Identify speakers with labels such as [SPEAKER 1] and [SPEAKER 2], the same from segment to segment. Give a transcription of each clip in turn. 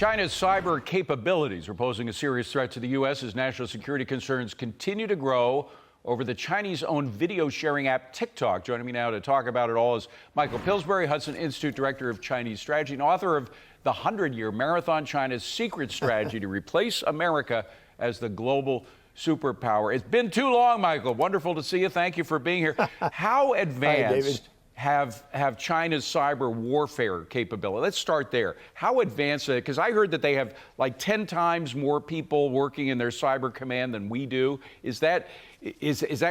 [SPEAKER 1] China's cyber capabilities are posing a serious threat to the U.S. as national security concerns continue to grow over the Chinese-owned video-sharing app TikTok. Joining me now to talk about it all is Michael Pillsbury, Hudson Institute Director of Chinese Strategy and author of The 100-Year Marathon, China's Secret Strategy to Replace America as the Global Superpower. It's been too long, Michael. Wonderful to see you. Thank you for being here. How advanced have China's cyber warfare capability? Let's start there. How advanced? Because I heard that they have like 10 times more people working in their cyber command than we do. Is that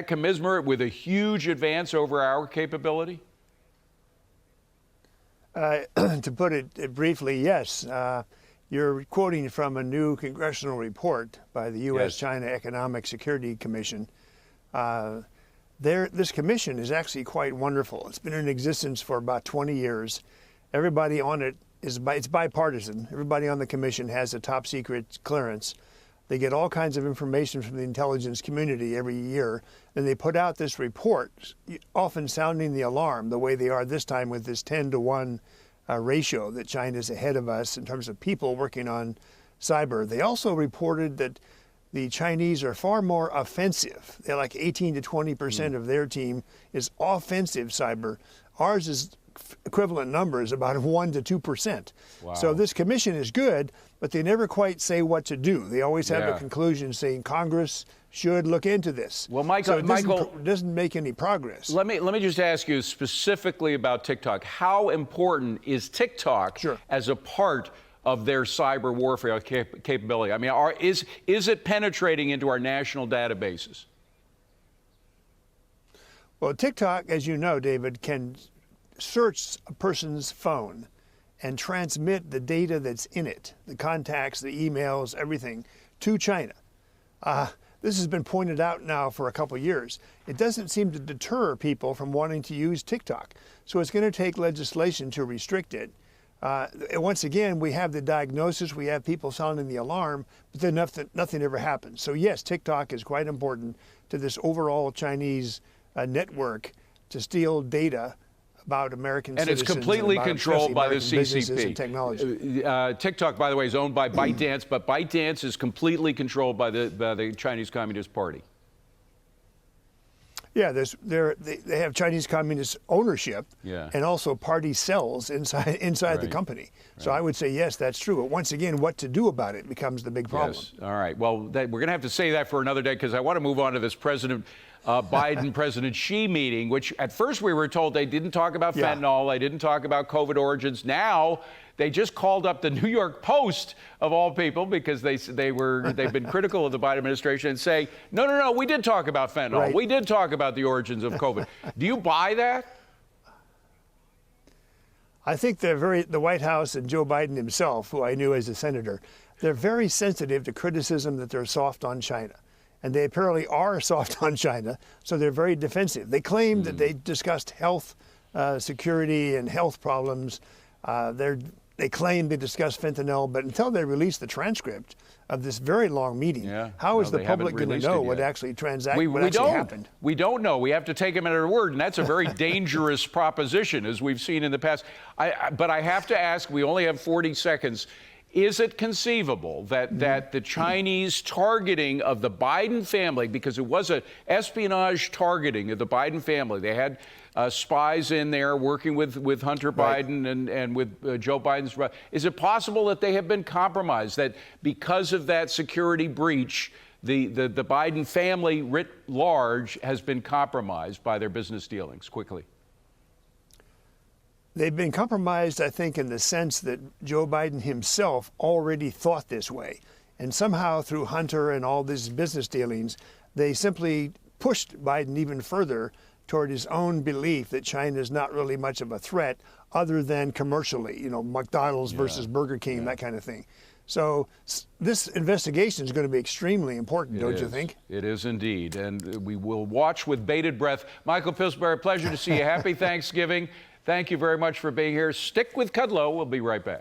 [SPEAKER 1] commensurate with a huge advance over our capability?
[SPEAKER 2] To put it briefly, yes. You're quoting from a new congressional report by the U.S.-China Economic Security Commission. This commission is actually quite wonderful. It's been in existence for about 20 years. Everybody on it it's bipartisan. Everybody on the commission has a top secret clearance. They get all kinds of information from the intelligence community every year. Then they put out this report, often sounding the alarm, the way they are this time with this 10-to-1 ratio that China's ahead of us in terms of people working on cyber. They also reported that the Chinese are far more offensive. They're like 18 to 20% of their team is offensive cyber. Ours is equivalent number is about 1 to 2%. Wow. So this commission is good, but they never quite say what to do. They always have a conclusion saying Congress should look into this.
[SPEAKER 1] Well, Michael,
[SPEAKER 2] doesn't make any progress.
[SPEAKER 1] Let me just ask you specifically about TikTok. How important is TikTok as a part of their cyber warfare capability? I mean, is it penetrating into our national databases?
[SPEAKER 2] Well, TikTok, as you know, David, can search a person's phone and transmit the data that's in it, the contacts, the emails, everything, to China. This has been pointed out now for a couple of years. It doesn't seem to deter people from wanting to use TikTok. So it's going to take legislation to restrict it. Once again, we have the diagnosis, we have people sounding the alarm, but then nothing ever happens. So yes, TikTok is quite important to this overall Chinese network to steal data about American citizens.
[SPEAKER 1] And it's completely controlled by the
[SPEAKER 2] CCP.
[SPEAKER 1] And
[SPEAKER 2] technology.
[SPEAKER 1] TikTok, by the way, is owned by ByteDance, but ByteDance is completely controlled by the Chinese Communist Party.
[SPEAKER 2] Yeah, they have Chinese Communist ownership and also party cells inside the company. So I would say, yes, that's true. But once again, what to do about it becomes the big problem.
[SPEAKER 1] Yes. All right. Well, we're going to have to say that for another day because I want to move on to this President Biden, President Xi meeting, which at first we were told they didn't talk about fentanyl, they didn't talk about COVID origins. Now they just called up the New York Post, of all people, because they've been critical of the Biden administration and say, no, we did talk about fentanyl. Right. We did talk about the origins of COVID. Do you buy that?
[SPEAKER 2] I think the White House and Joe Biden himself, who I knew as a senator, they're very sensitive to criticism that they're soft on China. And they apparently are soft on China, so they're very defensive. They claim that they discussed health security and health problems. They claim they discussed fentanyl, but until they release the transcript of this very long meeting, how is the public going to know what actually happened?
[SPEAKER 1] We don't know. We have to take them at their word, and that's a very dangerous proposition, as we've seen in the past. But I have to ask, we only have 40 seconds. Is it conceivable that the Chinese targeting of the Biden family, because it was an espionage targeting of the Biden family, they had spies in there working with Hunter Biden and with Joe Biden's brother. Is it possible that they have been compromised, that because of that security breach, the Biden family writ large has been compromised by their business dealings? Quickly.
[SPEAKER 2] They've been compromised, I think, in the sense that Joe Biden himself already thought this way. And somehow through Hunter and all these business dealings, they simply pushed Biden even further toward his own belief that China is not really much of a threat other than commercially, McDonald's versus Burger King, that kind of thing. So this investigation is going to be extremely important, don't you think?
[SPEAKER 1] It is indeed. And we will watch with bated breath. Michael Pillsbury, pleasure to see you. Happy Thanksgiving. Thank you very much for being here. Stick with Kudlow. We'll be right back.